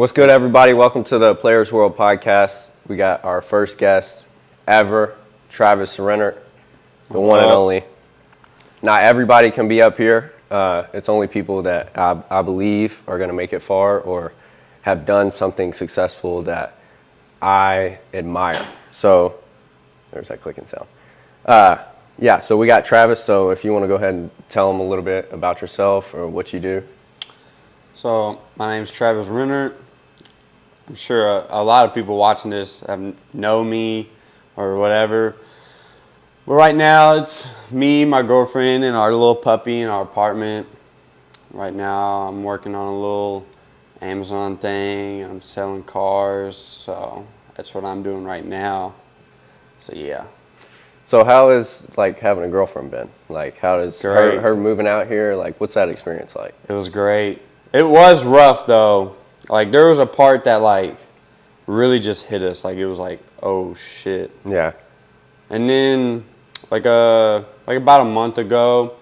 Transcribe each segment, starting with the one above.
What's good, everybody? Welcome to the Players World podcast. We got our first guest ever, Travis Rennirt, the one and only. Not everybody can be up here. It's only people that I believe are going to make it far or have done something successful that I admire. So there's that clicking sound. So we got Travis. So if you want to go ahead and tell him a little bit about yourself or what you do. So my name's Travis Rennirt. I'm sure a lot of people watching this know me or whatever. But right now it's me, my girlfriend, and our little puppy in our apartment. Right now I'm working on a little Amazon thing. I'm selling cars. So that's what I'm doing right now. So yeah. So how is like having a girlfriend been? Like how does her moving out here, like what's that experience like? It was great. It was rough though. Like there was a part that like really just hit us. Like it was like, oh shit. Yeah. And then like about a month ago,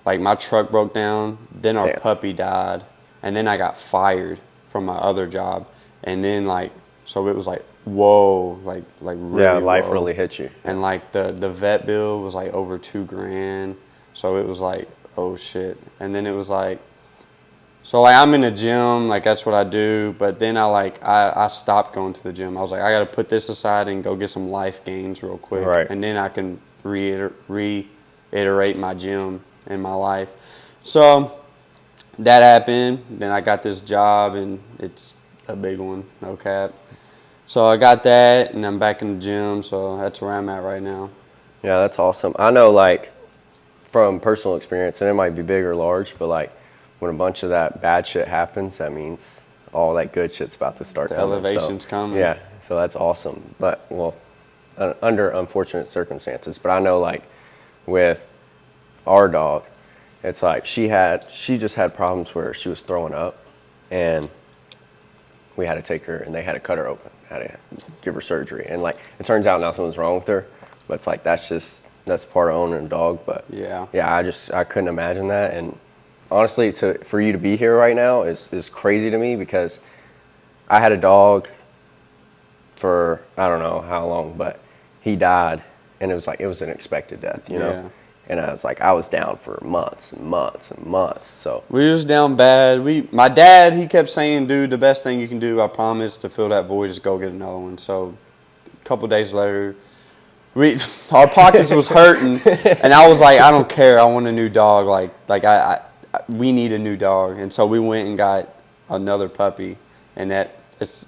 like my truck broke down, then our puppy died, and then I got fired from my other job. And then like so it was like whoa, like really yeah, life whoa. Really hit you. And like the vet bill was like over $2,000. So it was like, oh shit. And then it was like, so like I'm in the gym, like that's what I do, but then I stopped going to the gym. I was like, I gotta put this aside and go get some life gains real quick. Right. And then I can reiterate my gym in my life. So that happened. Then I got this job and it's a big one, no cap. So I got that, and I'm back in the gym, so that's where I'm at right now. Yeah, that's awesome. I know, like, from personal experience, and it might be big or large, but, like, when a bunch of that bad shit happens, that means all that good shit's about to start coming. The elevation's coming. Yeah, so that's awesome. But, well, under unfortunate circumstances. But I know, like, with our dog, it's like she just had problems where she was throwing up, and we had to take her, and they had to cut her open. Had to give her surgery, and like it turns out nothing was wrong with her, but it's like that's part of owning a dog. But yeah, I couldn't imagine that, and honestly, for you to be here right now is crazy to me because I had a dog for I don't know how long, but he died, and it was an expected death, you know. And I was down for months and months and months. So we was down bad. My dad, he kept saying, dude, the best thing you can do, I promise, to fill that void is go get another one. So a couple days later, our pockets was hurting, and I was like, I don't care. I want a new dog. We need a new dog. And so we went and got another puppy. And if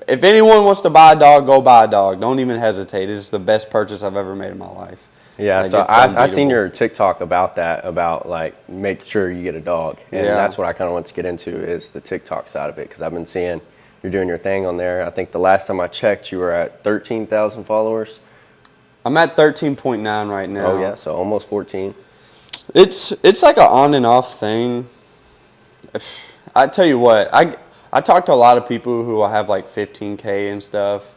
anyone wants to buy a dog, go buy a dog. Don't even hesitate. It's the best purchase I've ever made in my life. Yeah, so I seen your TikTok about that, about like make sure you get a dog, and that's what I kind of want to get into is the TikTok side of it because I've been seeing you're doing your thing on there. I think the last time I checked, you were at 13,000 followers. I'm at 13.9 right now. Oh yeah, so almost 14. It's like an on and off thing. I tell you what, I talk to a lot of people who will have like 15K and stuff,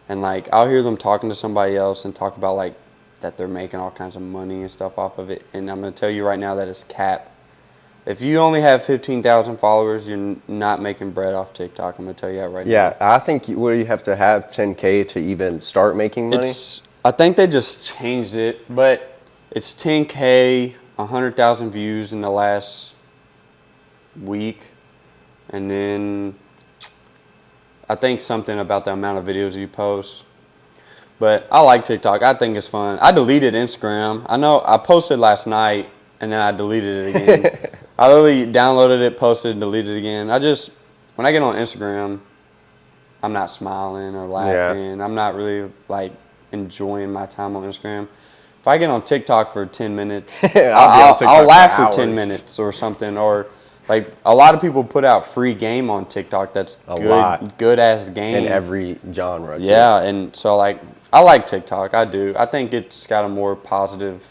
and like I'll hear them talking to somebody else and talk about like that they're making all kinds of money and stuff off of it. And I'm going to tell you right now that it's cap. If you only have 15,000 followers, you're not making bread off TikTok. I'm going to tell you that right now. Yeah, I think you have to have 10K to even start making money? I think they just changed it, but it's 10K, 100,000 views in the last week. And then I think something about the amount of videos you post. But I like TikTok. I think it's fun. I deleted Instagram. I know I posted last night, and then I deleted it again. I literally downloaded it, posted, and deleted it again. When I get on Instagram, I'm not smiling or laughing. Yeah. I'm not really, like, enjoying my time on Instagram. If I get on TikTok for 10 minutes, I'll laugh for 10 minutes or something. Or, like, a lot of people put out free game on TikTok that's good-ass game. In every genre, too. Yeah, and so, like, I like TikTok. I do. I think it's got a more positive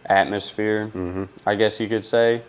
atmosphere, I guess you could say.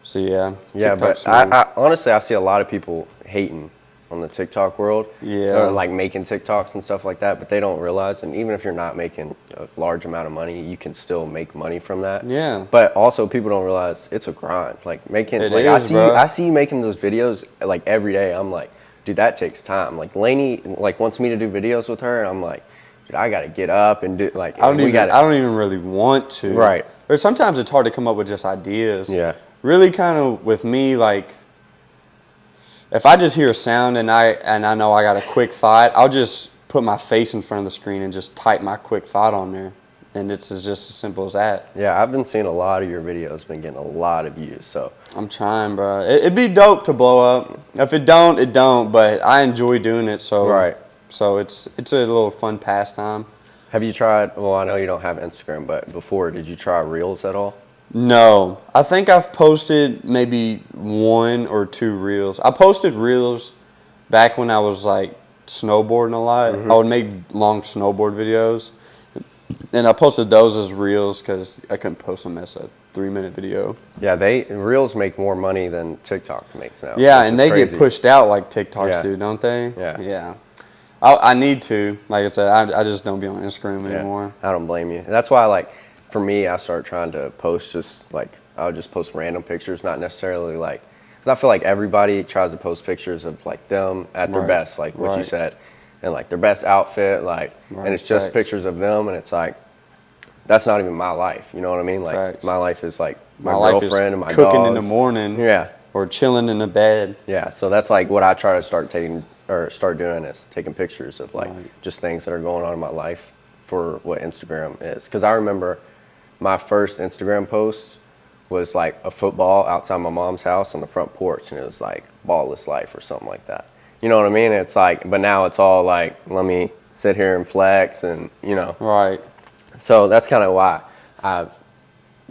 So, yeah. Yeah, but I honestly, I see a lot of people hating on the TikTok world. Yeah. Or like making TikToks and stuff like that, but they don't realize, and even if you're not making a large amount of money, you can still make money from that. Yeah. But also people don't realize it's a grind. Like making, It like is, bro. I see you making those videos like every day. I'm like, dude, that takes time. Like Lainey like wants me to do videos with her, and I'm like, dude, I gotta get up and do like. I don't even really want to. Right. Or sometimes it's hard to come up with just ideas. Yeah. Really, kind of with me, like, if I just hear a sound and I know I got a quick thought, I'll just put my face in front of the screen and just type my quick thought on there, and it's just as simple as that. Yeah, I've been seeing a lot of your videos, been getting a lot of views. So I'm trying, bro. It'd be dope to blow up. If it don't, it don't. But I enjoy doing it, so right. So it's a little fun pastime. Have you tried? Well, I know you don't have Instagram, but before, did you try Reels at all? No, I think I've posted maybe 1 or 2 reels. I posted reels back when I was like snowboarding a lot. I would make long snowboard videos, and I posted those as reels because I couldn't post them as a 3-minute video. Yeah, Reels make more money than TikTok makes now. Yeah, which and is they crazy. get pushed out like TikToks Yeah. do, don't they? Yeah. Yeah. I need to. Like I said, I just don't be on Instagram anymore. I don't blame you. And that's why, like, for me, I started trying to post just like I would just post random pictures, not necessarily like, because I feel like everybody tries to post pictures of like them at their Right. best, like what you Right. said, and like their best outfit, like, Right. and it's just Facts. pictures of them, and it's like that's not even my life. You know what I mean? Like Facts. my life is like my life is girlfriend and my cooking dogs. in the morning. Yeah. Or chilling in the bed. Yeah, so that's like what I try to start doing is taking pictures of like Right. just things that are going on in my life for what Instagram is. Because I remember my first Instagram post was like a football outside my mom's house on the front porch, and it was like ballless life or something like that. You know what I mean? It's like, but now it's all like, let me sit here and flex, and you know. Right. So that's kind of why I've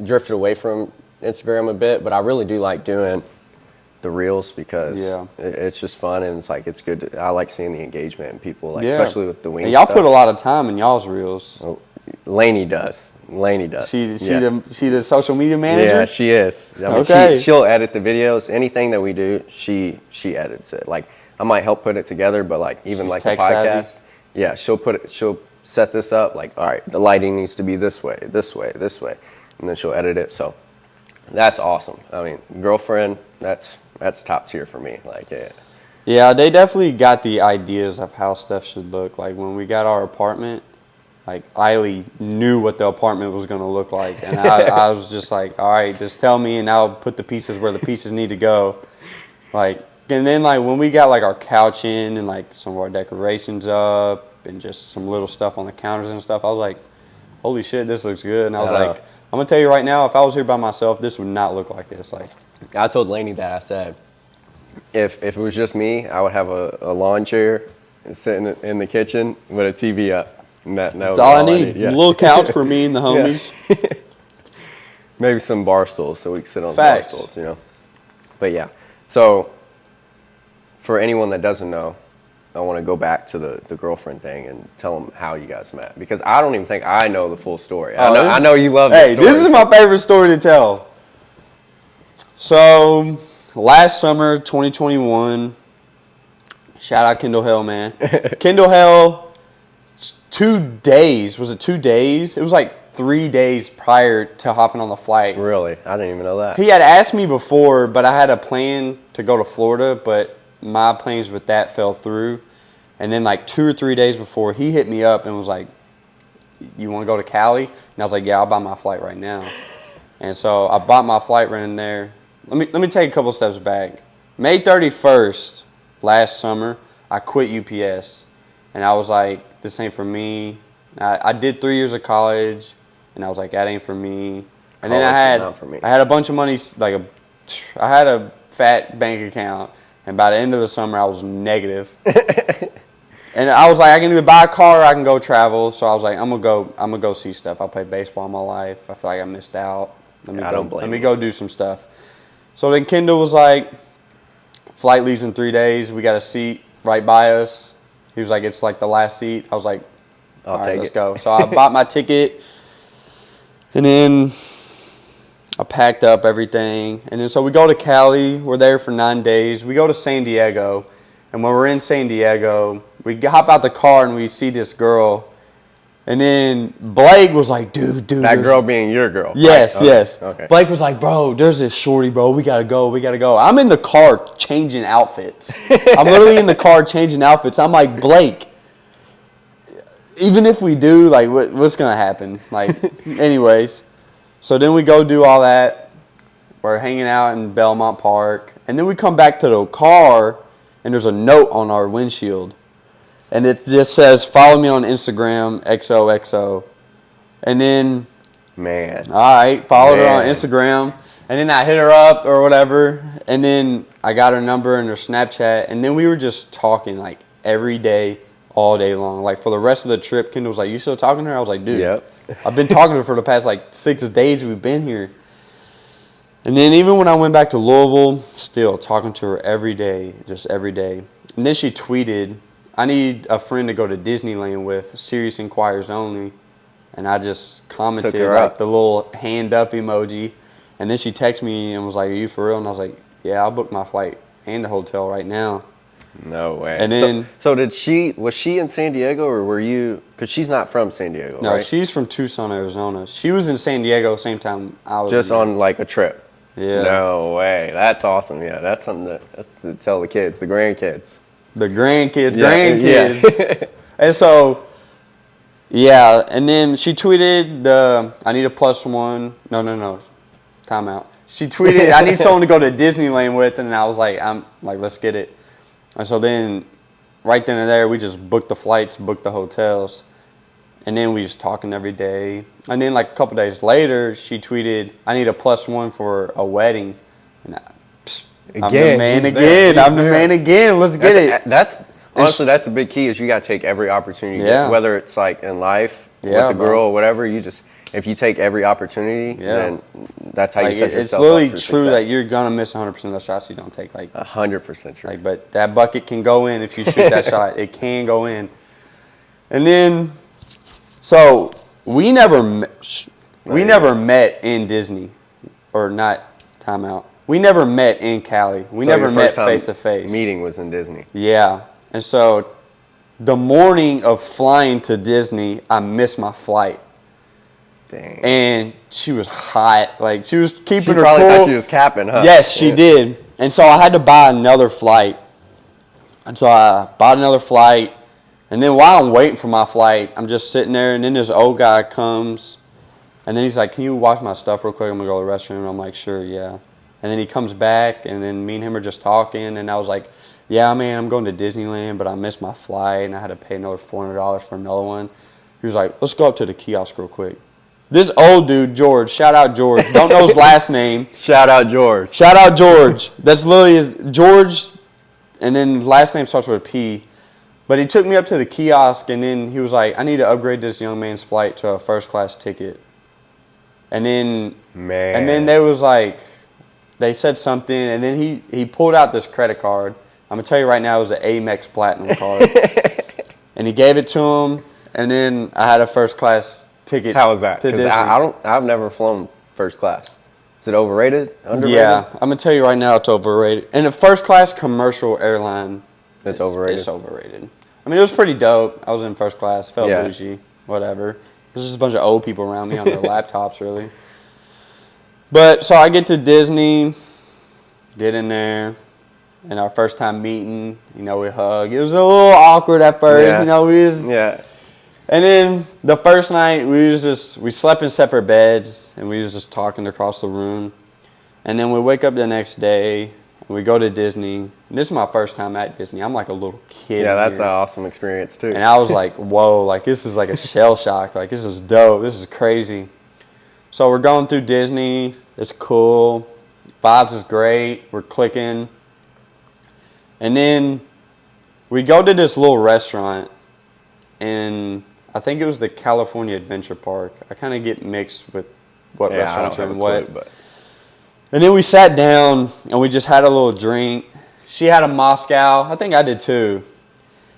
drifted away from Instagram a bit, but I really do like doing the reels because Yeah. it's just fun, and it's like it's good. I like seeing the engagement and people, like Yeah. especially with the wing. And y'all stuff. put a lot of time in y'all's reels. Oh, Lainey does. She Yeah. the social media manager? Yeah, she is. I mean, Okay. she'll edit the videos. Anything that we do, she edits it. Like I might help put it together, but like even She's like the tech savvy. podcast, yeah, she'll set this up. Like, all right, the lighting needs to be this way, this way, this way, and then she'll edit it. So that's awesome. I mean, girlfriend, that's top tier for me. Like, yeah. Yeah, they definitely got the ideas of how stuff should look. Like when we got our apartment, like Eiley knew what the apartment was going to look like, and I was just like, all right, just tell me, and I'll put the pieces where the pieces need to go. Like, and then like when we got like our couch in and like some of our decorations up and just some little stuff on the counters and stuff, I was like, holy shit, this looks good. And I was like, I'm gonna tell you right now, if I was here by myself, this would not look like this. Like, I told Lainey that. I said, if it was just me, I would have a lawn chair sitting in the kitchen with a TV up. And that was that's all I need. Yeah. A little couch for me and the homies. Maybe some bar stools so we can sit on Facts. bar stools, you know. But yeah, so for anyone that doesn't know, I want to go back to the girlfriend thing and tell them how you guys met, because I don't even think I know the full story. I know you love. Hey, the story, this is my favorite story to tell. So last summer, 2021. Shout out Kendall Hill, man. Kendall Hill. 2 days. Was it 2 days? It was like 3 days prior to hopping on the flight. Really, I didn't even know that. He had asked me before, but I had a plan to go to Florida, but my plans with that fell through. And then like 2 or 3 days before, he hit me up and was like, you want to go to Cali? And I was like, yeah, I'll buy my flight right now. And so I bought my flight right in there. Let me take a couple steps back. May 31st last summer, I quit UPS. And I was like, this ain't for me. I did 3 years of college, and I was like, that ain't for me. And then College is not for me. I had a bunch of money, I had a fat bank account, and by the end of the summer, I was negative. And I was like, I can either buy a car or I can go travel. So I was like, I'm gonna go see stuff. I played baseball in my life. I feel like I missed out. Let me go do some stuff. So then Kendall was like, flight leaves in 3 days. We got a seat right by us. He was like, it's like the last seat. I was like, all right, let's go. So I bought my ticket, and then I packed up everything. And then so we go to Cali. We're there for 9 days. We go to San Diego, And when we're in San Diego, we hop out the car and we see this girl. And then Blake was like, dude. That girl being your girl. Yes, right? Okay. yes. Okay. Blake was like, bro, there's this shorty, bro. We got to go. I'm in the car changing outfits. I'm literally in the car changing outfits. I'm like, Blake, even if we do, like, what's going to happen? Like, anyways. So then we go do all that. We're hanging out in Belmont Park. And then we come back to the car, and there's a note on our windshield. And it just says, follow me on Instagram, XOXO. And then, Man. all right, followed her on Man. Instagram. And then I hit her up or whatever. And then I got her number and her Snapchat. And then we were just talking like every day, all day long. Like for the rest of the trip, Kendall was like, you still talking to her? I was like, dude, Yep. I've been talking to her for the past like 6 days we've been here. And then even when I went back to Louisville, still talking to her every day, just every day. And then she tweeted, I need a friend to go to Disneyland with, serious inquiries only. And I just commented like the little hand up emoji. And then she texted me and was like, are you for real? And I was like, yeah, I'll book my flight and the hotel right now. No way. And then, so was she in San Diego or were you, because she's not from San Diego, no, right? she's from Tucson, Arizona. She was in San Diego the same time I was. Just on like a trip. Yeah. No way. That's awesome. Yeah, that's something to tell the kids, the grandkids. The grandkids. Yeah. And so, yeah, and then she tweeted I need a +1. No. Time out. She tweeted, I need someone to go to Disneyland with, and I was like, let's get it. And so then, right then and there, we just booked the flights, booked the hotels, and then we just talking every day. And then like a couple days later, she tweeted, I need a +1 for a wedding. And I'm the man again. I'm the man again. Let's get it. That's honestly, that's a big key. Is you got to take every opportunity. Yeah. Whether it's like in life with the girl or whatever, if you take every opportunity, then that's how you set yourself up. It's literally for true success. that you're gonna miss 100% of the shots you don't take. Like 100% true. Like, but that bucket can go in if you shoot that shot. It can go in. And then, so we never met in Disney, or not. Timeout. We never met in Cali. We never met face to face. Meeting was in Disney. Yeah, and so the morning of flying to Disney, I missed my flight. Dang. And she was hot. Like, she was keeping her cool. She probably thought she was capping, huh? Yes, she did. And so I had to buy another flight. And so I bought another flight. And then while I'm waiting for my flight, I'm just sitting there. And then this old guy comes. And then he's like, can you wash my stuff real quick? I'm going to go to the restroom. And I'm like, sure, yeah. And then he comes back. And then me and him are just talking. And I was like, yeah, man, I'm going to Disneyland. But I missed my flight. And I had to pay another $400 for another one. He was like, let's go up to the kiosk real quick. This old dude, George, shout out George. Don't know his last name. Shout out George. Shout out George. That's literally George, and then last name starts with a P. But he took me up to the kiosk, and then he was like, I need to upgrade this young man's flight to a first class ticket. And then, they was like, they said something, and then he pulled out this credit card. I'm going to tell you right now, it was an Amex Platinum card. And he gave it to him, and then I had a first class ticket. How was that? Because I've never flown first class. Is it overrated? Underrated? Yeah, I'm gonna tell you right now, it's overrated. And a first class commercial airline, it's overrated. It's overrated. I mean, it was pretty dope. I was in first class, felt bougie, whatever. There's just a bunch of old people around me on their laptops, really. But so I get to Disney, get in there, and our first time meeting, we hug. It was a little awkward at first, Yeah. And then the first night, we slept in separate beds, and we was just talking across the room. And then we wake up the next day, and we go to Disney. And this is my first time at Disney. I'm like a little kid. Yeah, that's an awesome experience, too. And I was like, whoa, like this is like a shell shock. Like, this is dope. This is crazy. So we're going through Disney. It's cool. Vibes is great. We're clicking. And then we go to this little restaurant, and I think it was the California Adventure Park. I kind of get mixed with what restaurants are and what. And then we sat down, and we just had a little drink. She had a Moscow. I think I did too.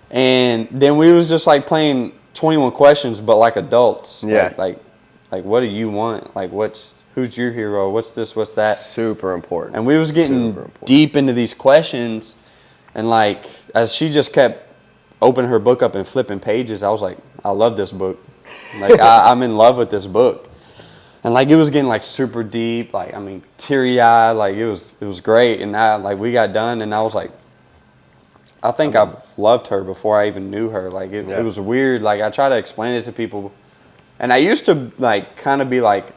And then we was just like playing 21 questions, but like adults. Yeah. Like what do you want? Like who's your hero? What's this? What's that? Super important. And we was getting deep into these questions. And like, as she just kept opening her book up and flipping pages, I was like, I love this book. Like, I'm in love with this book. And like, it was getting like super deep, like, I mean, teary eyed, like it was great. And we got done, and I was like, I think I've loved her before I even knew her. Like, it was weird. Like, I try to explain it to people, and I used to like kind of be like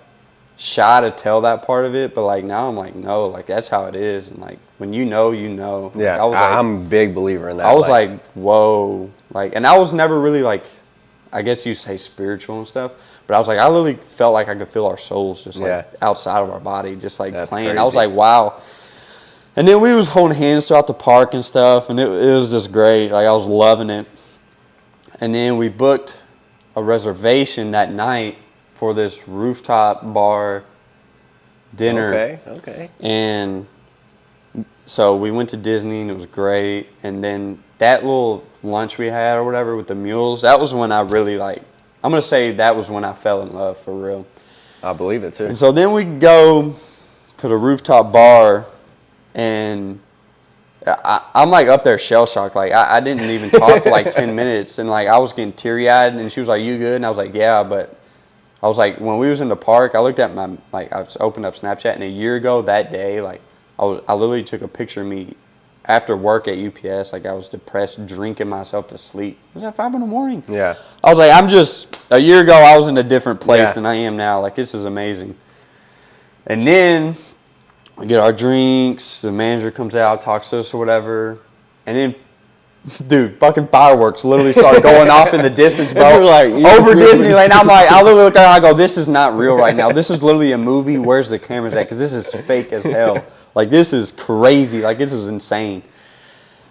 shy to tell that part of it, but like now I'm like, no, like that's how it is. And like, when you know, you know. Yeah, like, I'm a big believer in that. I was like, whoa, like, and I was never really like, I guess you say spiritual and stuff, but I was like, I literally felt like I could feel our souls just like outside of our body, just like playing. Crazy. I was like, wow. And then we was holding hands throughout the park and stuff, and it was just great. Like, I was loving it. And then we booked a reservation that night for this rooftop bar dinner. Okay. And so we went to Disney, and it was great. And then that little lunch we had or whatever with the mules, that was when I really like, I'm going to say that was when I fell in love for real. I believe it too. And so then we go to the rooftop bar, and I'm like up there shell shocked. Like, I didn't even talk for like 10 minutes, and like I was getting teary eyed, and she was like, "You good?" And I was like, "Yeah," but I was like, when we was in the park, I looked at my, like, I opened up Snapchat, and a year ago that day, like, I literally took a picture of me after work at UPS. Like, I was depressed, drinking myself to sleep. It was at 5 a.m. Yeah. I was like, a year ago, I was in a different place than I am now. Like, this is amazing. And then we get our drinks, the manager comes out, talks to us or whatever, and then, dude, fucking fireworks literally start going off in the distance, bro. Like, over Disneyland. I'm like, I literally look at her, I go, this is not real right now. This is literally a movie. Where's the cameras at? Because this is fake as hell. Like, this is crazy. Like, this is insane.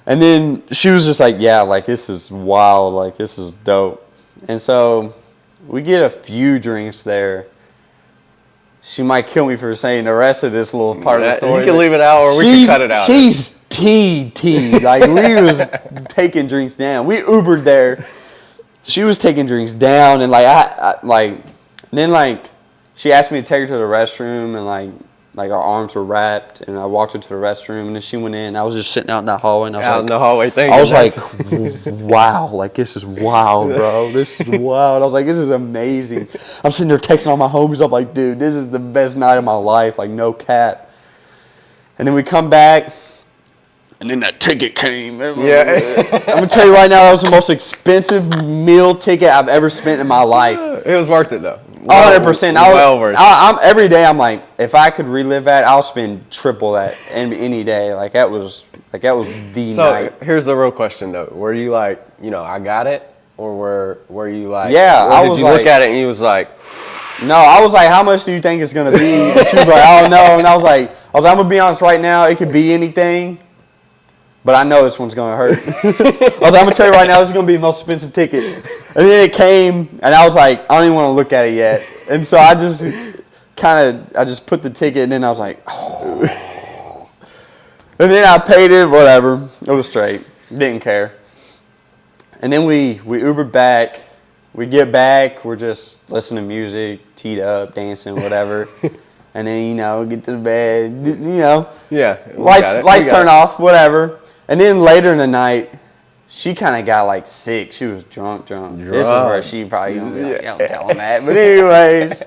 And then she was just like, yeah, like, this is wild. Like, this is dope. And so we get a few drinks there. She might kill me for saying the rest of this little part of the story. You can leave it out, or we can cut it out. She's T. Like, we was taking drinks down. We Ubered there. She was taking drinks down, and like, then like, she asked me to take her to the restroom, and like our arms were wrapped, and I walked her to the restroom, and then she went in, and I was just sitting out in that hallway, and I was like, wow, like, this is wild, bro. This is wild. I was like, this is amazing. I'm sitting there texting all my homies. I'm like, dude, this is the best night of my life, like, no cap. And then we come back, and then that ticket came. Yeah. I'm going to tell you right now, that was the most expensive meal ticket I've ever spent in my life. It was worth it, though. 100%. Well worth it. Every day I'm like, if I could relive that, I'll spend triple that any day. Like, that was the night. So here's the real question, though. Were you like, I got it? Or were you like, yeah, did you look at it and you was like, no, I was like, how much do you think it's going to be? And she was like, I don't know. And I was like, I'm going to be honest right now. It could be anything, but I know this one's going to hurt. I was like, I'm going to tell you right now, this is going to be the most expensive ticket. And then it came, and I was like, I don't even want to look at it yet. And so I just put the ticket, and then I was like, oh. And then I paid it, whatever. It was straight. Didn't care. And then we Ubered back. We get back. We're just listening to music, teed up, dancing, whatever. And then, get to the bed, yeah, lights turn off, whatever. And then later in the night, she kind of got like sick. She was drunk. This is where she probably gonna be like, don't tell him that. But anyways,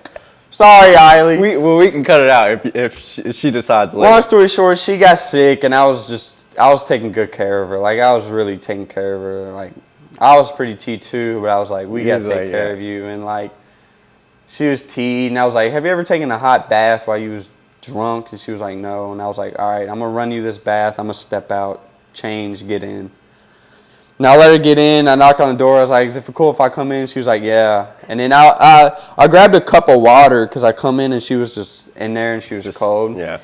sorry, Eiley. We can cut it out if she decides later. Long story short, she got sick, and I was taking good care of her. Like, I was really taking care of her. Like, I was pretty T2, but I was like, we gotta take care of you. And like, she was T, and I was like, have you ever taken a hot bath while you was drunk? And she was like, no. And I was like, all right, I'm gonna run you this bath. I'm gonna step out, change, get in. And I let her get in. I knocked on the door. I was like, is it cool if I come in? She was like, yeah. And then I grabbed a cup of water because I come in and she was just in there and she was cold. Yeah.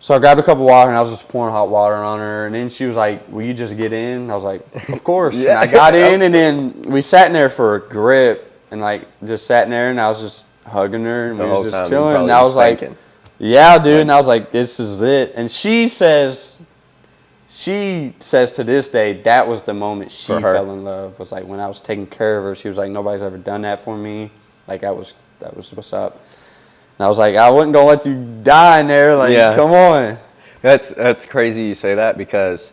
So I grabbed a cup of water and I was just pouring hot water on her. And then she was like, will you just get in? And I was like, of course. And I got in, and then we sat in there for a grip and like just sat in there, and I was just hugging her, and we was just chilling. And I was like, yeah, dude. And I was like, this is it. And she says to this day, that was the moment she fell in love. Was like when I was taking care of her. She was like, nobody's ever done that for me. Like, that was what's up. And I was like, I wasn't gonna let you die in there. Like, come on. That's crazy you say that, because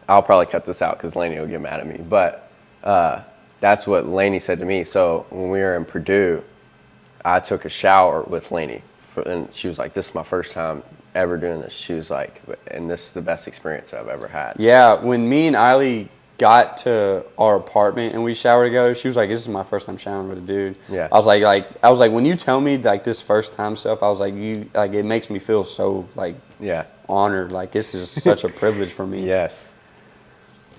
I'll probably cut this out because Lainey will get mad at me. But that's what Lainey said to me. So when we were in Purdue, I took a shower with Lainey. And she was like, this is my first time ever doing this. She was like, and this is the best experience I've ever had. Yeah, when me and Eiley got to our apartment and we showered together, she was like, this is my first time showering with a dude. Yeah. I was like, when you tell me like this first time stuff, I was like, it makes me feel so like honored. Like this is such a privilege for me. Yes.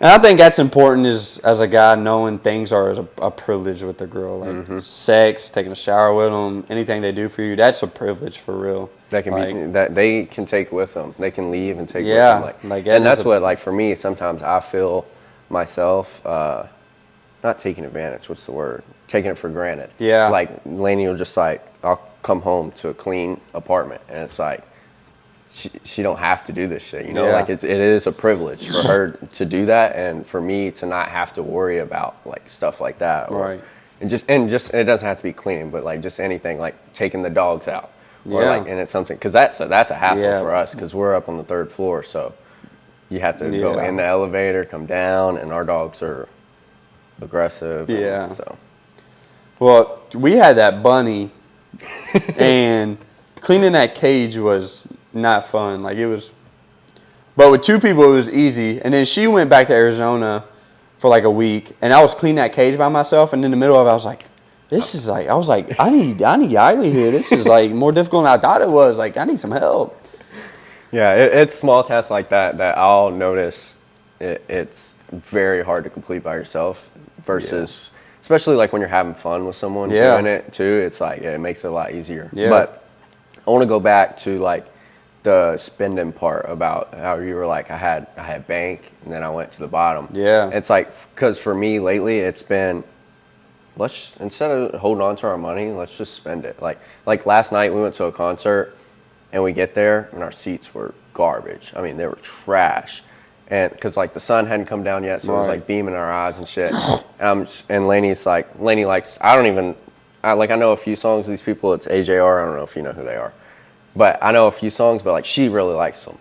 And I think that's important as a guy, knowing things are a privilege with a girl. Like sex, taking a shower with them, anything they do for you, that's a privilege for real. That can be that they can take with them. They can leave and take with yeah, them. like and that's what, like, for me, sometimes I feel myself not taking advantage. What's the word? Taking it for granted. Yeah. Like Lainey will just like, I'll come home to a clean apartment, and it's like she don't have to do this shit. You know, like it is a privilege for her to do that, and for me to not have to worry about like stuff like that. Or, right. And just it doesn't have to be cleaning, but like just anything like taking the dogs out. Or like, and it's something, because that's a hassle for us, because we're up on the 3rd floor, so you have to go in the elevator, come down, and our dogs are aggressive. Yeah. So. Well, we had that bunny, and cleaning that cage was not fun. Like it was, but with 2 people it was easy. And then she went back to Arizona for like a week, and I was cleaning that cage by myself. And in the middle of it, I was like, this is like, I need Eiley here. This is like more difficult than I thought it was. Like I need some help. Yeah, it's small tasks like that I'll notice. It's very hard to complete by yourself versus, especially like when you're having fun with someone doing it too. It's like it makes it a lot easier. Yeah. But I want to go back to like the spending part about how you were like, I had bank and then I went to the bottom. Yeah. It's like, because for me lately it's been, instead of holding on to our money, let's just spend it. Like last night we went to a concert and we get there and our seats were garbage. I mean, they were trash. And because like the sun hadn't come down yet, so it was like beaming in our eyes and shit. And Lainey likes, I know a few songs of these people. It's AJR. I don't know if you know who they are, but I know a few songs, but like she really likes them.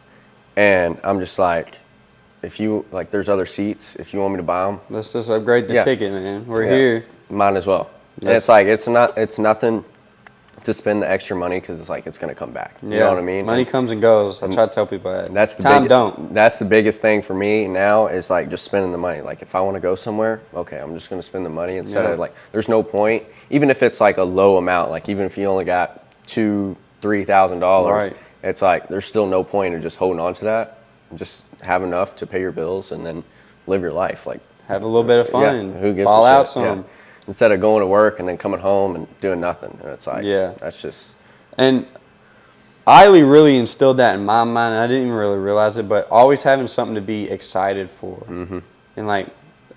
And I'm just like, if you like, there's other seats. If you want me to buy them, let's just upgrade the ticket, man. We're here. Might as well. And it's like, it's nothing to spend the extra money, because it's like it's gonna come back. You know what I mean? Money comes and goes. I try to tell people that. That's the That's the biggest thing for me now, is like just spending the money. Like if I want to go somewhere, okay, I'm just gonna spend the money instead of like, there's no point, even if it's like a low amount, like even if you only got $2,000-$3,000, right. It's like there's still no point in just holding on to that. Just have enough to pay your bills and then live your life. Like have a little bit of fun. Who gives ball a out shit? some. Instead of going to work and then coming home and doing nothing. And it's like, that's just. And Eiley really instilled that in my mind, and I didn't even really realize it, but always having something to be excited for. Mm-hmm. And like,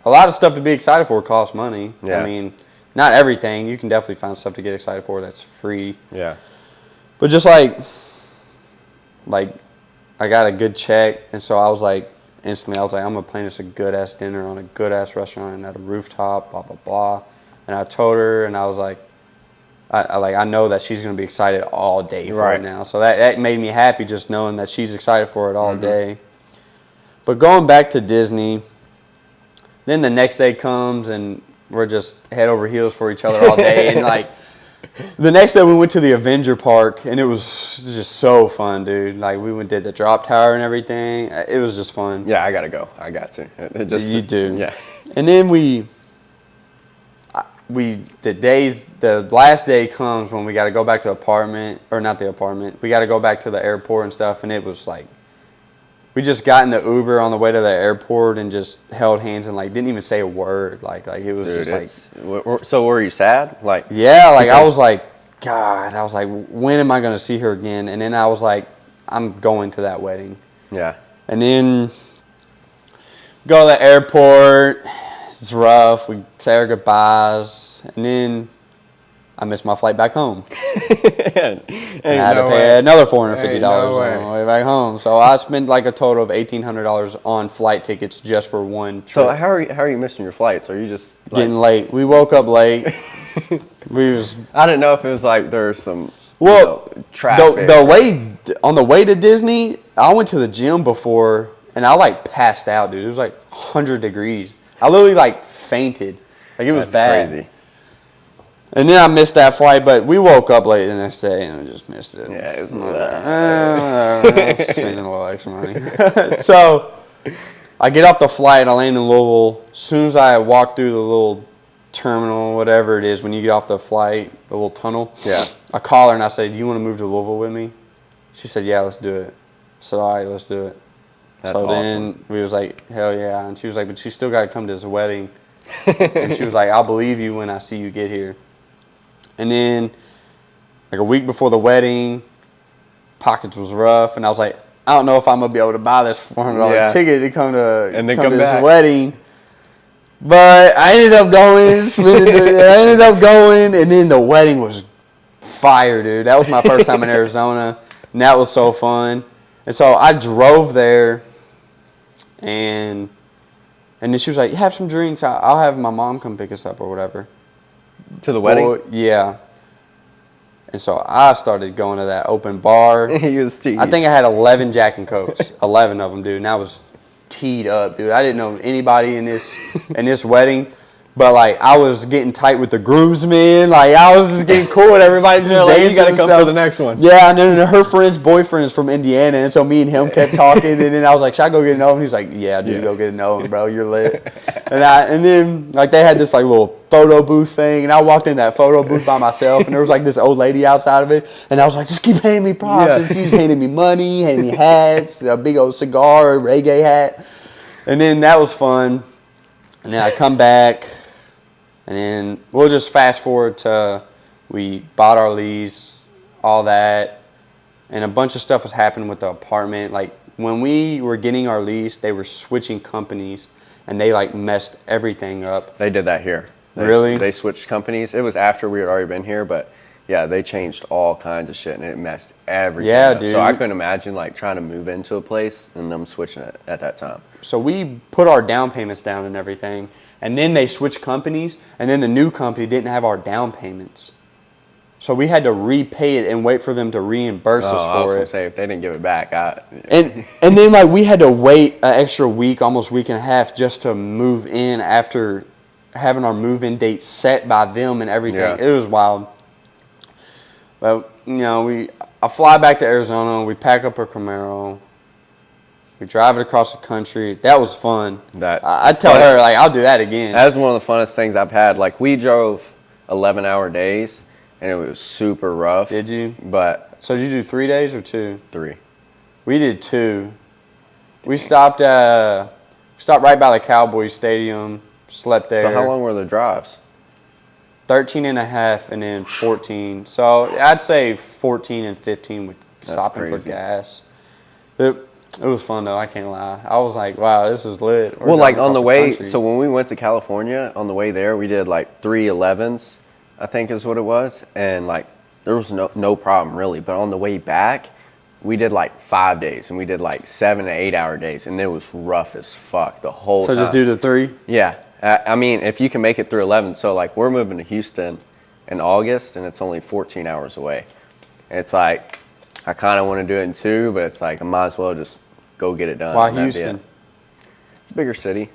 a lot of stuff to be excited for costs money. Yeah. I mean, not everything. You can definitely find stuff to get excited for that's free. Yeah. But just like I got a good check, and so I was like, instantly, I was like, I'm going to plan us a good-ass dinner on a good-ass restaurant and at a rooftop, blah, blah, blah. And I told her, and I was like, I know that she's going to be excited all day for it now. So that made me happy, just knowing that she's excited for it all day. But going back to Disney, then the next day comes, and we're just head over heels for each other all day. And like, the next day we went to the Avenger Park, and it was just so fun, dude. Like we did the drop tower and everything. It was just fun. Yeah, I gotta go. I got to. You do. Yeah. And then the last day comes when we got to go back to the apartment, or not the apartment. We got to go back to the airport and stuff, and it was like, we just got in the Uber on the way to the airport and just held hands and like didn't even say a word. Like it was just like. So were you sad? Like. Yeah, like I was like, God, I was like, when am I gonna see her again? And then I was like, I'm going to that wedding. Yeah. And then go to the airport. It's rough. We say our goodbyes, and then I missed my flight back home. And I had to pay another $450 on the way back home. So I spent like a total of $1,800 on flight tickets just for one trip. So how are you missing your flights? Are you just like, getting late? We woke up late. I didn't know if it was like there's some traffic. The on the way to Disney, I went to the gym before and I like passed out, dude. It was like 100 degrees. I literally like fainted. Like it was bad. Crazy. And then I missed that flight, but we woke up late the next day and we just missed it. Yeah, it was spending a little extra money. So I get off the flight, I land in Louisville. As soon as I walk through the little terminal, whatever it is, when you get off the flight, the little tunnel, Yeah. I call her and I say, "Do you want to move to Louisville with me?" She said, "Yeah, let's do it." So all right, let's do it. That's so awesome. then we was like, "Hell yeah!" And she was like, "But you still got to come to this wedding." And she was like, "I'll believe you when I see you get here." And then, like a week before the wedding, pockets was rough, and I was like, "I don't know if I'm gonna be able to buy this $400 ticket to come to and then come to back. this wedding." But I ended up going, and then the wedding was fire, dude. That was my first time in Arizona, and that was so fun. And so I drove there, and then she was like, "Have some drinks. I'll have my mom come pick us up or whatever." To the wedding? Boy, yeah. And so I started going to that open bar. He was teed. I think I had 11 Jack and Cokes, 11 of them, dude. And I was teed up, dude. I didn't know anybody in this wedding, but like I was getting tight with the groomsmen. Like I was just getting cool with everybody, just like, dancing. you gotta and come stuff. to the next one. Yeah, and then her friend's boyfriend is from Indiana, and so me and him kept talking. And then I was like, "Should I go get to know him?" He's like, "Yeah, dude, go get to know him, bro. You're lit." And then like they had this like little photo booth thing, and I walked in that photo booth by myself, and there was like this old lady outside of it, and I was like, "Just keep handing me props." Yeah. And she was handing me money, handing me hats, a big old cigar, a reggae hat, and then that was fun. And then I come back, and then we'll just fast forward to we bought our lease, all that, and a bunch of stuff was happening with the apartment. Like when we were getting our lease, they were switching companies, and they like messed everything up. They did that here. Really? They switched companies. It was after we had already been here, but yeah, they changed all kinds of shit, and it messed everything Yeah, up. dude. So I couldn't imagine like trying to move into a place and them switching it at that time. So we put our down payments down and everything, and then they switched companies, and then the new company didn't have our down payments. So we had to repay it and wait for them to reimburse us I was for gonna it. say if they didn't give it back, And then like we had to wait an extra week, almost week and a half, just to move in after having our move-in date set by them and everything. Yeah. It was wild. But you know, I fly back to Arizona. We pack up our Camaro. We drive it across the country. That was fun. I tell her like I'll do that again. That was one of the funnest things I've had. Like we drove 11-hour days, and it was super rough. Did you? But So did you do 3 days or 2? 3. We did 2. We stopped right by the Cowboys Stadium. Slept there. So how long were the drives? 13 and a half and then 14. So I'd say 14 and 15 with stopping for crazy. gas. It was fun though, I can't lie. I was like, wow, this is lit. We're Well, like driving on the across way, country. so when we went to California, on the way there, we did like 3 11s, I think is what it was. And like there was no problem really. But on the way back, we did like 5 days, and we did like 7 to 8 hour days, and it was rough as fuck the whole time. So just do the 3? Yeah. I mean, if you can make it through 11. So, like, we're moving to Houston in August, and it's only 14 hours away. And it's like, I kind of want to do it in 2, but it's like, I might as well just go get it done. Why and that'd be Houston? it. It's a bigger city.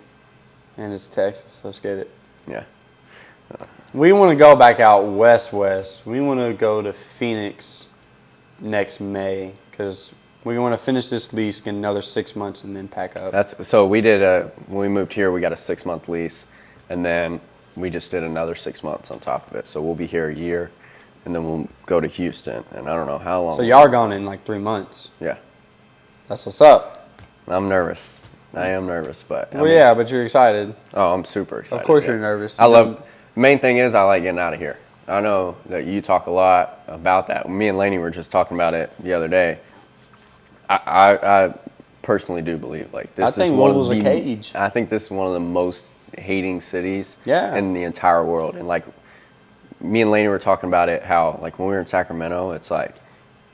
And it's Texas. Let's get it. Yeah. We want to go back out west. We want to go to Phoenix next May because we want to finish this lease, get another 6 months, and then pack up. So we did when we moved here, we got a 6-month lease, and then we just did another 6 months on top of it. So we'll be here a year, and then we'll go to Houston, and I don't know how long. So y'all are gone in like 3 months. Yeah. That's what's up. I'm nervous. I am nervous, but I Well, mean, yeah, but you're excited. Oh, I'm super excited. Of course yeah. you're nervous. Main thing is I like getting out of here. I know that you talk a lot about that. Me and Lainey were just talking about it the other day. I personally do believe like this. I think Louisville's a cage. I think this is one of the most hating cities Yeah. in the entire world. And like me and Lainey were talking about it, how like when we were in Sacramento, it's like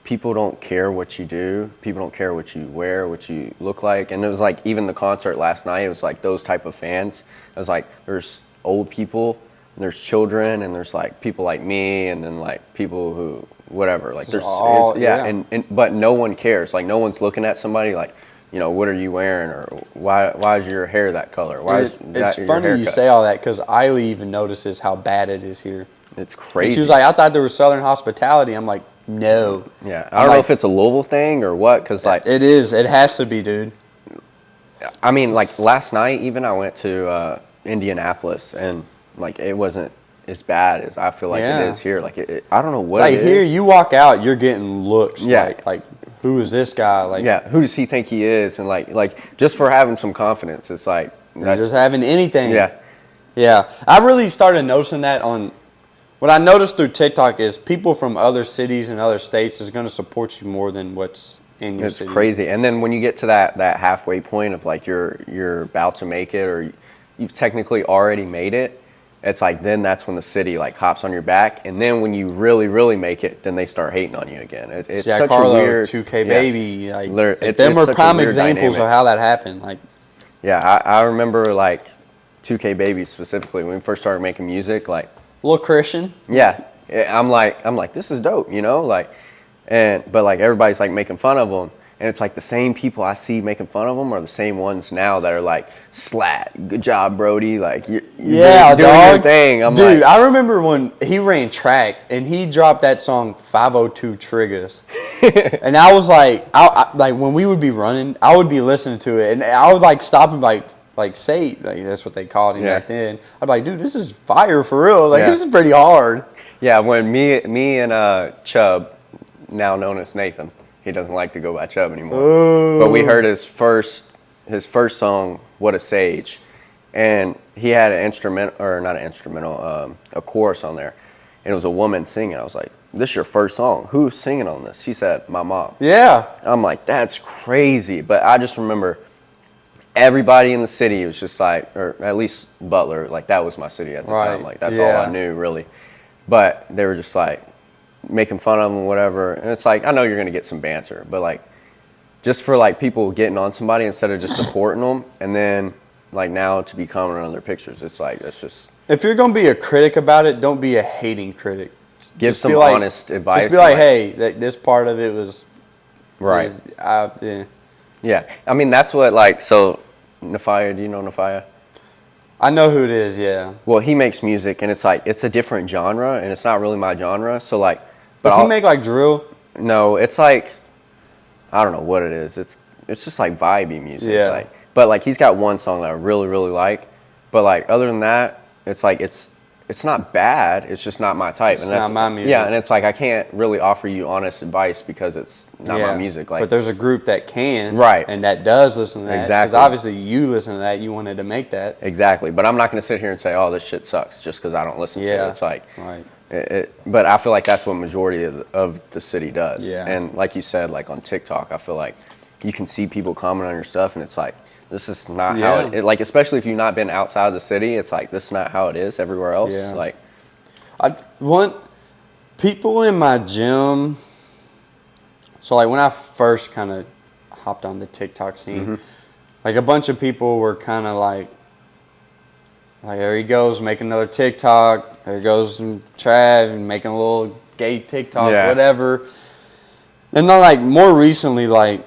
people don't care what you do. People don't care what you wear, what you look like. And it was like even the concert last night, it was like those type of fans. It was like there's old people, and there's children, and there's like people like me, and then like people who whatever. Like there's all, and but no one cares. Like no one's looking at somebody like you know, what are you wearing, or why is your hair that color? Why is It's your funny you haircut? say all that because Eiley even notices how bad it is here. It's And crazy. she was like, I thought there was Southern hospitality. I'm like, no. Yeah, I don't know if it's a Louisville thing or what, because like it is. It has to be, dude. I mean, like last night, even I went to Indianapolis, and like it wasn't as bad as I feel like it is here. Like I don't know what Like it here, is. you walk out, you're getting looks. Yeah. Like who is this guy? Like, Yeah, who does he think he is? And like just for having some confidence, it's like just having anything. yeah, Yeah. I really started noticing that on. What I noticed through TikTok is people from other cities and other states is going to support you more than what's in your it's city. crazy. And then when you get to that halfway point of like you're about to make it, or you've technically already made it, it's like then that's when the city like hops on your back, and then when you really make it, then they start hating on you again. It's Yeah, such Carlo, a weird 2K baby. Like, Literally, them are such a prime weird examples dynamic. of how that happened. Like, Yeah, I remember like 2K Baby specifically when we first started making music. Like, little Christian. yeah, I'm like this is dope, you know, like, but like everybody's like making fun of them, and it's like the same people I see making fun of them are the same ones now that are like, slat, good job, Brody, like you're Yeah, doing dog. your thing. I'm Dude, like, I remember when he ran track and he dropped that song 502 Triggers. And I was like, like when we would be running, I would be listening to it and I would like stop and like say, like that's what they called him Yeah. back then. I'd be like, dude, this is fire for real. Like Yeah. this is pretty hard. yeah, when me and Chubb, now known as Nathan, he doesn't like to go by Chubb anymore. But we heard his first song, "What a Sage," and he had an instrument, or not an instrumental, a chorus on there, and it was a woman singing. I was like, "This is your first song? Who's singing on this?" He said, "My mom." Yeah. I'm like, "That's crazy," but I just remember everybody in the city was just like, or at least Butler, like that was my city at the Right. time. Like that's Yeah. all I knew really. But they were just like making fun of him and whatever. And it's like, I know you're gonna get some banter, but like just for like people getting on somebody instead of just supporting them, and then like now to be commenting on their pictures, it's like that's just If you're gonna be a critic about it, don't be a hating critic. give Just some be like- honest advice. Just be like, hey, this part of it was right. yeah. Yeah. I mean that's what like so Nafaya, do you know Nafaya? I know who it is, yeah. Well, he makes music, and it's like it's a different genre, and it's not really my genre. So like, Does he make like drill? No, it's like I don't know what it is. It's just like vibey music. Yeah. Like, but like he's got one song that I really like. But like other than that, it's like it's not bad. It's just not my type. It's and not that's, my music. Yeah, and it's like I can't really offer you honest advice because it's not my music. Like, but there's a group that can, Right. and that does listen to that. Exactly. Because obviously you listen to that, you wanted to make that. exactly. But I'm not going to sit here and say, oh, this shit sucks just because I don't listen to Yeah. it. It's like. Right. But I feel like that's what majority of the city does. Yeah. And like you said, like on TikTok, I feel like you can see people comment on your stuff, and it's like this is not how it like. Especially if you've not been outside of the city, it's like this is not how it is everywhere else. Yeah. Like I want people in my gym. So like when I first kind of hopped on the TikTok scene, like a bunch of people were kind of like there he goes making another TikTok. There goes Trav and making a little gay TikTok, Yeah. whatever. And then like more recently, like,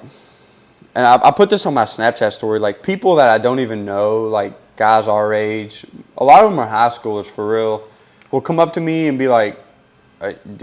and I put this on my Snapchat story, like people that I don't even know, like guys our age, a lot of them are high schoolers for real, will come up to me and be like,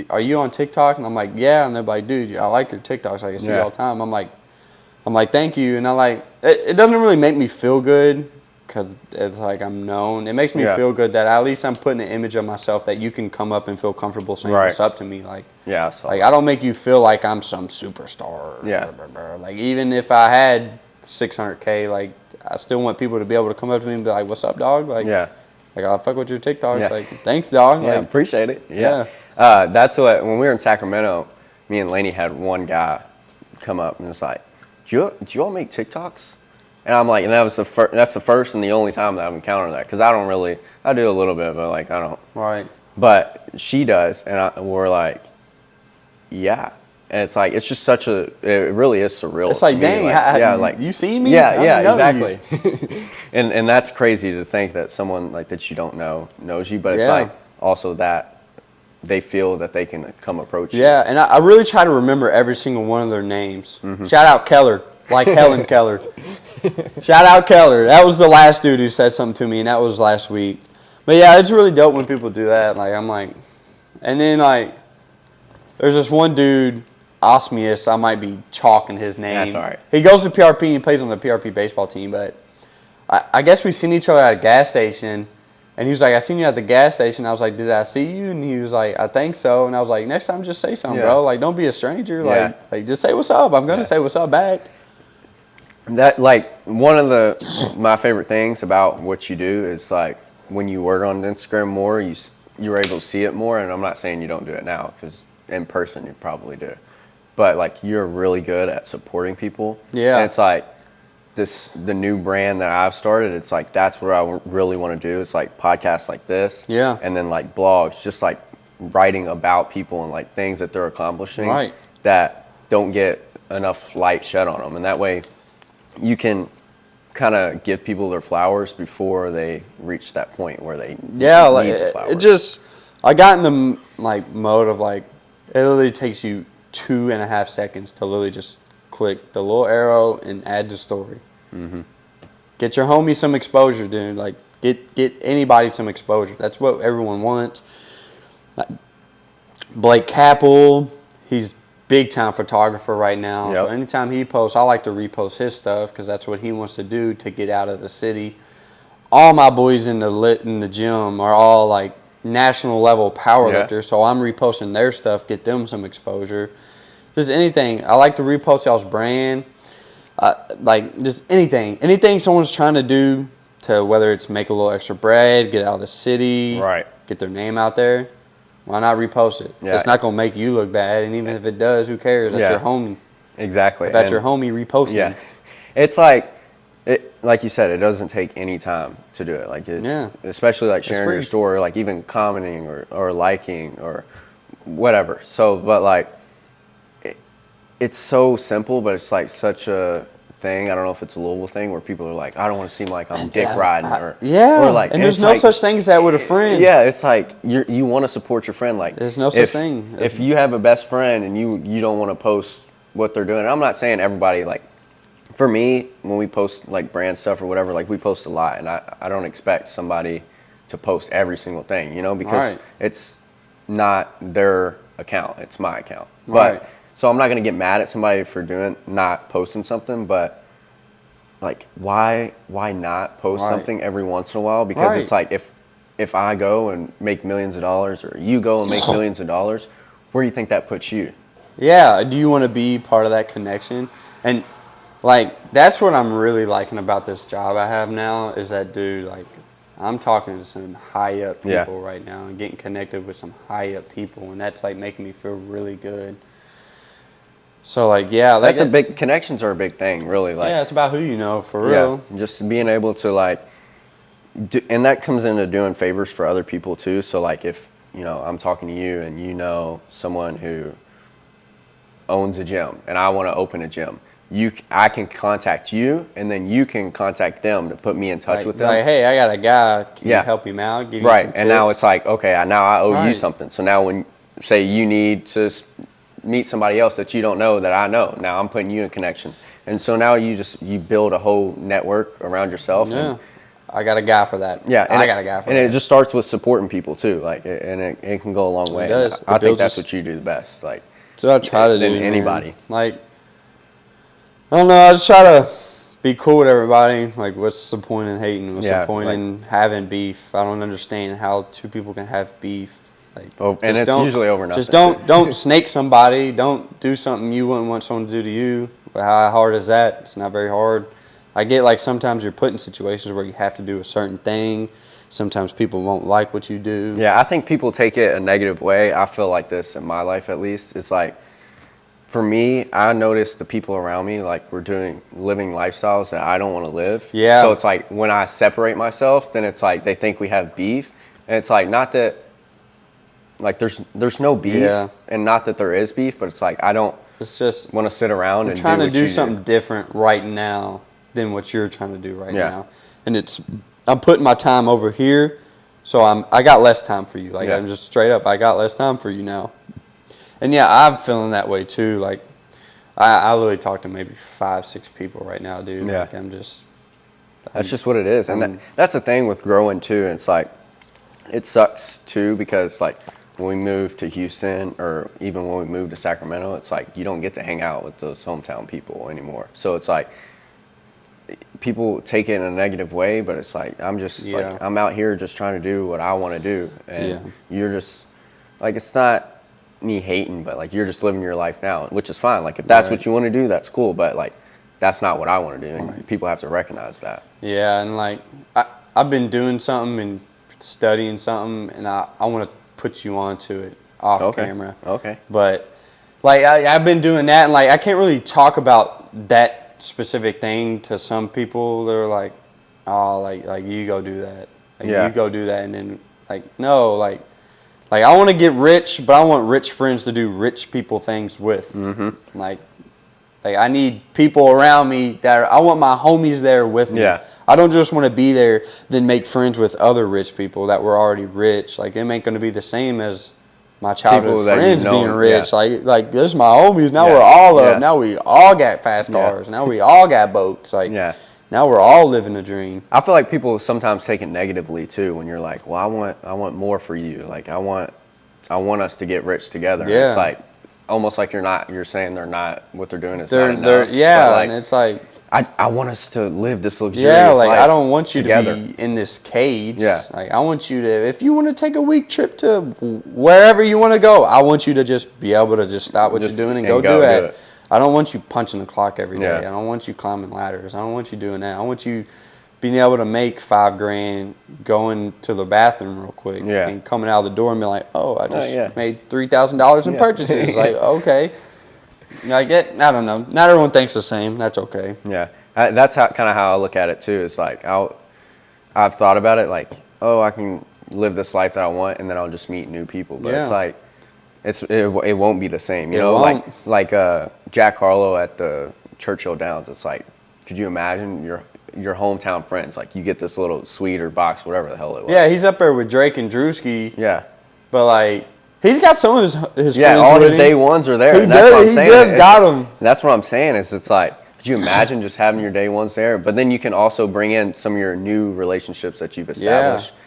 are you on TikTok? And I'm like, yeah. And they're like, dude, I like your TikToks. Like, I see you all the time. I'm like, thank you. And I like, it doesn't really make me feel good because it's like I'm known. It makes me feel good that at least I'm putting an image of myself that you can come up and feel comfortable saying what's up to me. Like, yeah, so like I don't make you feel like I'm some superstar. Yeah. Blah, blah, blah. Like even if I had 600K, like I still want people to be able to come up to me and be like, "What's up, dog?" Like, yeah. like I'll fuck with your TikToks. Yeah. Like, thanks, dog. Yeah, Like, appreciate it. Yeah. That's what, when we were in Sacramento, me and Lainey had one guy come up and was like, do you all make TikToks? And I'm like, and that's the first and the only time that I've encountered that. Because I do a little bit, but like, I don't. right. But she does, and we're like, yeah. And it's like, it's just it really is surreal. It's like, to me. dang, yeah, like you seen me? Yeah, I yeah, don't know exactly. and that's crazy to think that someone like that you don't know knows you, but it's Yeah. like also that they feel that they can come approach you. Yeah, and I really try to remember every single one of their names. Shout out Keller. like Helen Keller. Shout out Keller. That was the last dude who said something to me, and that was last week. But yeah, it's really dope when people do that. Like I'm like, and then like, there's this one dude, Osmius. I might be chalking his name. That's all right. He goes to PRP and he plays on the PRP baseball team. But I guess we seen each other at a gas station, and he was like, "I seen you at the gas station." I was like, "Did I see you?" And he was like, "I think so." And I was like, "Next time, just say something, bro. Like, don't be a stranger. Like just say what's up. I'm gonna say what's up back." That like one of my favorite things about what you do is like when you work on Instagram more, you're able to see it more. And I'm not saying you don't do it now because in person you probably do, but like you're really good at supporting people. Yeah, and it's like the new brand that I've started. It's like that's what I really want to do. It's like podcasts like this. Yeah, and then like blogs, just like writing about people and like things that they're accomplishing that don't get enough light shed on them, and that way you can kind of give people their flowers before they reach that point where they need the flowers. I got in the like mode of like it literally takes you 2.5 seconds to literally just click the little arrow and add the story. Mm-hmm. Get your homie some exposure, dude. Like get anybody some exposure. That's what everyone wants. Like, Blake Capel, he's big time photographer right now. Yep. So anytime he posts, I like to repost his stuff because that's what he wants to do to get out of the city. All my boys in the gym are all like national level powerlifters, so I'm reposting their stuff, get them some exposure. Just anything. I like to repost y'all's brand. Like just anything someone's trying to do to whether it's make a little extra bread, get out of the city, get their name out there. Why not repost it? Yeah. It's not going to make you look bad, and even if it does, who cares? That's your homie. Exactly. If that's your homie reposting. Yeah. It's like you said, it doesn't take any time to do it. Like especially like sharing your story, like even commenting or liking or whatever. So, but like it's so simple, but it's like such a thing. I don't know if it's a Louisville thing where people are like, I don't want to seem like I'm dick riding or like, and there's no such thing as that with a friend. Yeah, it's like you want to support your friend. Like there's no such thing. If you have a best friend and you don't want to post what they're doing, I'm not saying everybody like. For me, when we post like brand stuff or whatever, like we post a lot, and I don't expect somebody to post every single thing, because it's not their account, it's my account. But so I'm not gonna get mad at somebody for not posting something, but like why not post something every once in a while? Because it's like if I go and make millions of dollars, or you go and make millions of dollars, where do you think that puts you? Yeah, do you want to be part of that connection? And like, that's what I'm really liking about this job I have now is that, dude, like, I'm talking to some high-up people right now and getting connected with some high-up people, and that's, like, making me feel really good. So, like, that's a big, connections are a big thing, really. Like, it's about who you know, for real. Yeah, just being able to, like, and that comes into doing favors for other people, too. So, like, if, I'm talking to you and you know someone who owns a gym and I want to open a gym, I can contact you, and then you can contact them to put me in touch with them. Like, hey, I got a guy. Can you help him out? Give you some tips? And now it's like, okay, now I owe you something. So now when, say, you need to meet somebody else that you don't know that I know, now I'm putting you in connection. And so now you build a whole network around yourself. Yeah. And, I got a guy for that. Yeah, I got a guy for that. And it just starts with supporting people too. Like, and it can go a long way. It does. I think that's what you do the best. Like, that's what I try to do. Than anybody. Man. Like, I don't know. I just try to be cool with everybody. Like, what's the point in hating? What's the point in having beef? I don't understand how two people can have beef. Like, and it's usually over nothing. Just don't snake somebody. Don't do something you wouldn't want someone to do to you. But how hard is that? It's not very hard. I get like sometimes you're put in situations where you have to do a certain thing. Sometimes people won't like what you do. Yeah, I think people take it a negative way. I feel like this in my life, at least. It's like, for me, I notice the people around me, like, we're living lifestyles that I don't want to live. Yeah. So it's like, when I separate myself, then it's like, they think we have beef. And it's like, not that, like, there's no beef. And not that there is beef, but it's like, I don't want to sit around and trying to do something different right now than what you're trying to do right now. And I'm putting my time over here, so I got less time for you. Like, I'm just straight up, I got less time for you now. And yeah, I'm feeling that way too. Like, I literally talk to maybe 5, 6 people right now, dude. Yeah. Like, That's just what it is. And that's the thing with growing too. It's like, it sucks too, because like when we moved to Houston, or even when we moved to Sacramento, it's like you don't get to hang out with those hometown people anymore. So it's like people take it in a negative way, but it's like like I'm out here just trying to do what I want to do, and you're just like, it's not me hating, but like you're just living your life now, which is fine. Like if that's what you want to do, that's cool, but like that's not what I want to do, and people have to recognize that. Yeah, and like I've been doing something and studying something, and I want to put you onto it off camera. Okay. But like I've been doing that, and like I can't really talk about that specific thing to some people. They're like, oh, like you go do that. Like you go do that, and then like no, like I want to get rich, but I want rich friends to do rich people things with. Mm-hmm. Like I need people around me I want my homies there with me. Yeah. I don't just want to be there, then make friends with other rich people that were already rich. Like, them ain't going to be the same as my childhood friends being rich. Yeah. Like this is my homies. Now we're all up. Now we all got fast cars. Now we all got boats. Like, now we're all living a dream. I feel like people sometimes take it negatively too, when you're like, well, I want more for you. Like, I want us to get rich together. Yeah. It's like, almost like you're saying they're not, what they're doing is not enough. Yeah, like, and it's like, I want us to live this luxurious life I don't want you together. to be in this cage. Yeah. Like, I want you to, if you want to take a week trip to wherever you want to go, I want you to just be able to just stop what you're doing and go do it. I don't want you punching the clock every day. I don't want you climbing ladders. I don't want you doing that. I want you being able to make $5,000 going to the bathroom real quick and coming out of the door and be like, oh, I just made $3,000 in purchases. Like, okay. I don't know. Not everyone thinks the same. That's okay. Yeah. That's kind of how I look at it too. It's like, I've thought about it like, oh, I can live this life that I want, and then I'll just meet new people. But it's like, it won't be the same. You know, like Jack Harlow at the Churchill Downs. It's like, could you imagine your hometown friends? Like, you get this little suite or box, whatever the hell it was. Yeah, he's up there with Drake and Drewski. Yeah. But like, he's got some of his friends. Yeah, all his day ones are there. He just got them. That's what I'm saying. It's like, could you imagine just having your day ones there? But then you can also bring in some of your new relationships that you've established. Yeah.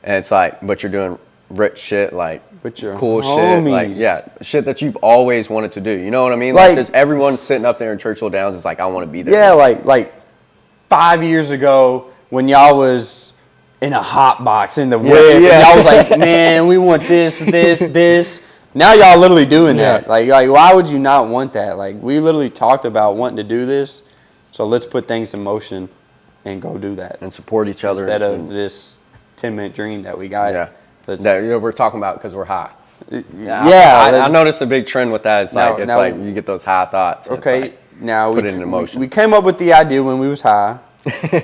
And it's like, but you're doing rich shit, like with your cool homies. shit, like shit that you've always wanted to do. You know what I mean? Like there's everyone sitting up there in Churchill Downs is like, I want to be there. Yeah, like 5 years ago when y'all was in a hot box in the whip, and y'all was like, man, we want this. Now y'all literally doing that. Like why would you not want that? Like, we literally talked about wanting to do this, so let's put things in motion and go do that and support each other instead of this 10-minute dream that we got. Yeah, that we're talking about because we're high. I noticed a big trend with that. It's like you get those high thoughts. Okay, now put it in motion. We came up with the idea when we was high.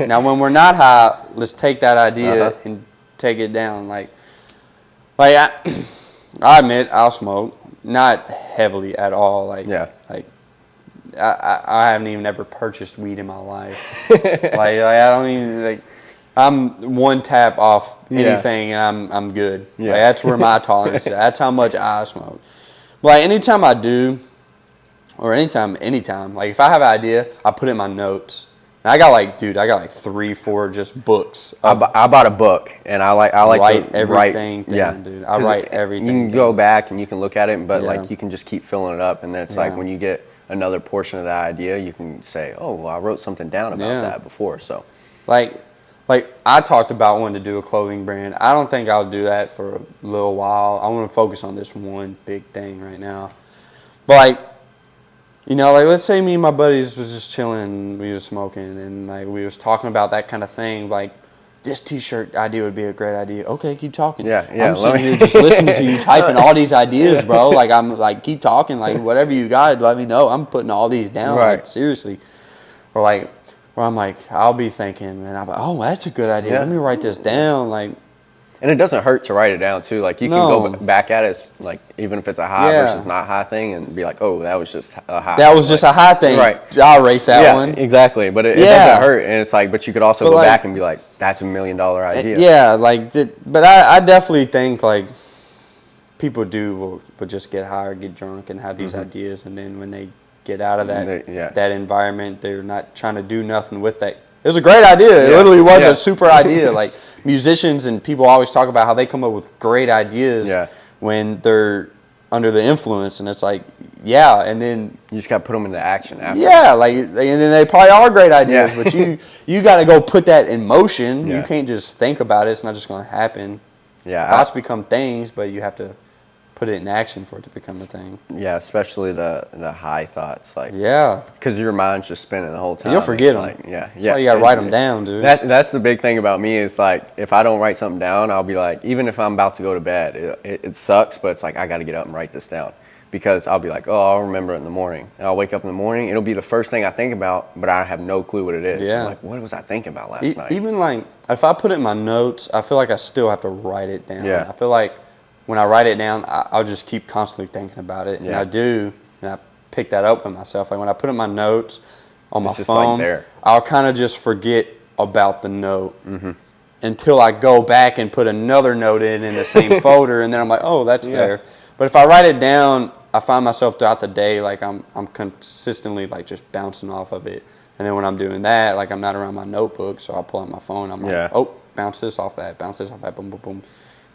Now when we're not high, let's take that idea and take it down. Like I admit I'll smoke, not heavily at all. Like I haven't even ever purchased weed in my life. like I don't even like. I'm one tap off anything and I'm good. Yeah. Like, that's where my tolerance is. That's how much I smoke. But like, anytime I do, or anytime, like if I have an idea, I put it in my notes. And I got like 3-4 just books. I bought a book, and I like write to everything down, dude. I write everything. You can go back and you can look at it, but like you can just keep filling it up, and then it's like when you get another portion of that idea, you can say, oh, well, I wrote something down about that before. So Like I talked about wanting to do a clothing brand. I don't think I'll do that for a little while. I want to focus on this one big thing right now. But like, you know, like let's say me and my buddies was just chilling, we was smoking, and like we was talking about that kind of thing. Like, this T-shirt idea would be a great idea. Okay, keep talking. Yeah. I'm sitting here just listening to you typing all these ideas, bro. Like I'm like, keep talking. Like whatever you got, let me know. I'm putting all these down. Right. Like seriously, or like. Where I'm like, I'll be thinking, and I'm like, oh, that's a good idea. Let me write this down. Like, and it doesn't hurt to write it down too. Like you can go back at it, like even if it's a high versus not high thing, and be like, oh, that was just a high. That was just a high thing. Right. I'll erase that one. Exactly. But it doesn't hurt, and it's like, but you could also go back and be like, that's $1 million idea. Yeah, like, but I definitely think like people will just get high or get drunk and have these ideas, and then when they get out of that Yeah. that environment. They're not trying to do nothing with that. It was a great idea. It literally was a super idea. Like musicians and people always talk about how they come up with great ideas when they're under the influence, and it's like, yeah, and then you just got to put them into action after. Yeah, and then they probably are great ideas, but you got to go put that in motion. Yeah. You can't just think about it. It's not just going to happen. Yeah, Thoughts become things, but you have to put it in action for it to become a thing. Yeah, especially the high thoughts, like because your mind's just spinning the whole time. You'll forget them. Like, That's why you got to write them down, dude. That's the big thing about me is like if I don't write something down, I'll be like, even if I'm about to go to bed, it sucks, but it's like I got to get up and write this down because I'll be like, oh, I'll remember it in the morning, and I'll wake up in the morning, it'll be the first thing I think about, but I have no clue what it is. Yeah. I'm like, what was I thinking about last night? Even like if I put it in my notes, I feel like I still have to write it down. Yeah. I feel like when I write it down, I'll just keep constantly thinking about it. And Yeah. I do, and I pick that up with myself. Like when I put in my notes on my just phone, like there. I'll kind of just forget about the note until I go back and put another note in the same folder, and then I'm like, oh, that's there. But if I write it down, I find myself throughout the day, like I'm consistently like just bouncing off of it. And then when I'm doing that, like I'm not around my notebook, so I'll pull out my phone. I'm like, oh, bounce this off that, boom, boom, boom.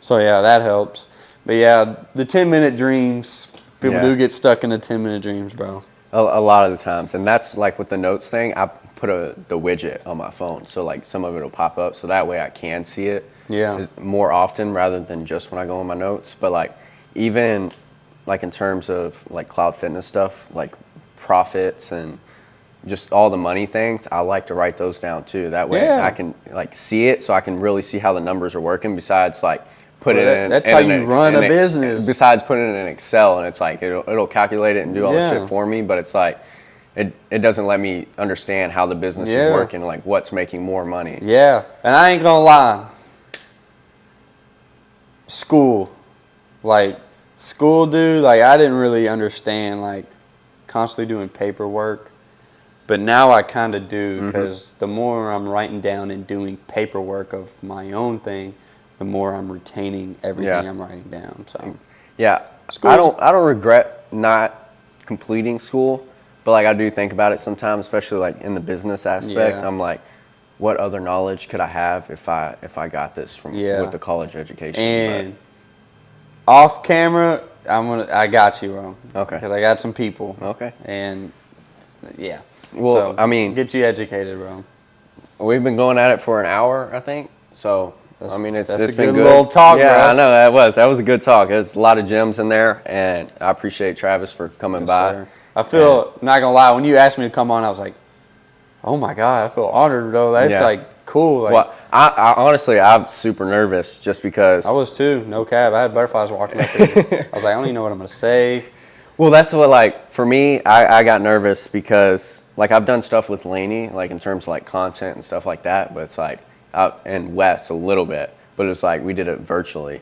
So yeah, that helps. But yeah, the 10-minute dreams, people do get stuck in the 10-minute dreams, bro. A lot of the times, and that's like with the notes thing, I put the widget on my phone, so like some of it will pop up, so that way I can see it more often rather than just when I go on my notes. But like even like in terms of like cloud fitness stuff, like profits and just all the money things, I like to write those down too. That way I can like see it, so I can really see how the numbers are working. Besides like that's how you run a business. Besides putting it in Excel, and it's like it'll calculate it and do all the shit for me, but it's like it doesn't let me understand how the business is working, like what's making more money. Yeah, and I ain't gonna lie. School, dude. Like I didn't really understand like constantly doing paperwork, but now I kind of do because the more I'm writing down and doing paperwork of my own thing, the more I'm retaining everything I'm writing down. So I don't regret not completing school, but like I do think about it sometimes, especially like in the business aspect. I'm like, what other knowledge could I have if I got this from with the college education? And off camera, I got you, bro. Okay. Because I got some people. Okay. And well, so, I mean, get you educated, bro. We've been going at it for an hour, I think. So. I mean, it's a been good good. little talk, bro. Yeah, I know that was a good talk. There's a lot of gems in there, and I appreciate Travis for coming by. Sir. I feel not gonna lie, when you asked me to come on, I was like, oh my god, I feel honored, bro. That's like cool. Like, well, I honestly, I'm super nervous just because I was too. No cap. I had butterflies walking up here. I was like, I don't even know what I'm gonna say. Well, that's what like for me, I got nervous because like I've done stuff with Lainey, like in terms of like content and stuff like that, but it's like. And Wes a little bit, but it's like we did it virtually.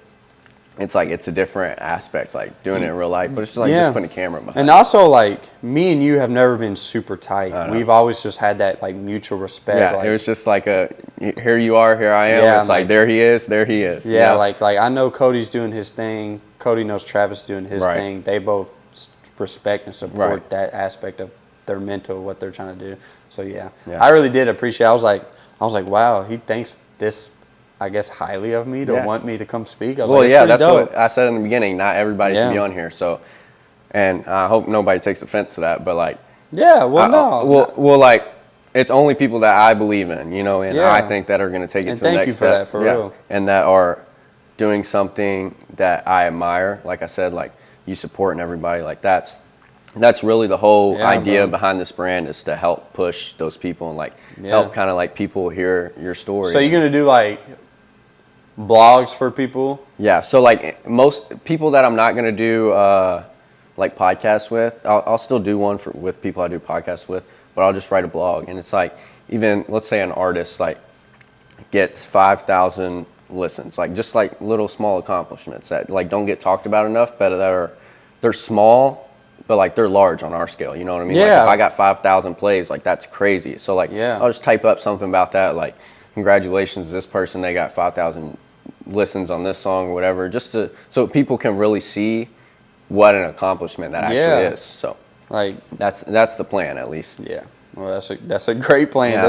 It's like it's a different aspect, like doing it in real life, but it's just like just putting a camera behind. And also, like me and you have never been super tight. We've always just had that like mutual respect. Yeah, like, it was just like here you are, here I am. Yeah, it's like there he is. Yeah, like I know Cody's doing his thing. Cody knows Travis is doing his thing. They both respect and support that aspect of their mental, what they're trying to do. So I really did appreciate. I was like, wow, he thinks this, I guess, highly of me to want me to come speak. I was like, that's dope. what I said in the beginning. Not everybody can be on here, so, and I hope nobody takes offense to that. But like, like, it's only people that I believe in, you know, and I think that are going to take it to the next step. Thank you for that, for real. And that are doing something that I admire. Like I said, like you supporting everybody. Like that's really the whole idea behind this brand is to help push those people and like help kind of like people hear your story. So you're gonna do like blogs for people? Yeah. So like most people that I'm not gonna do like podcasts with, I'll still do one with people I do podcasts with, but I'll just write a blog. And it's like even let's say an artist like gets 5,000 listens, like just like little small accomplishments that like don't get talked about enough, but they're small. But like they're large on our scale, you know what I mean? Yeah. Like if I got 5,000 plays, like that's crazy. So like I'll just type up something about that, like congratulations to this person, they got 5,000 listens on this song or whatever, just so people can really see what an accomplishment that actually is. So Like, That's the plan, at least. yeah. Well, that's a great plan. Yeah, I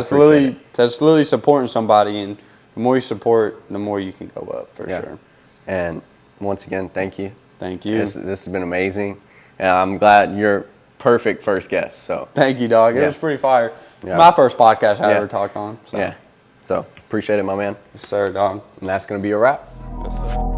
that's literally supporting somebody, and the more you support, the more you can go up for sure. And once again, thank you. Thank you. This has been amazing. And I'm glad you're perfect first guest. So Thank you, dog. It Yeah. was pretty fire. Yeah. My first podcast I Yeah. ever talked on. So. yeah. So appreciate it, my man. Yes, sir, dog. And that's gonna be a wrap. Yes, sir.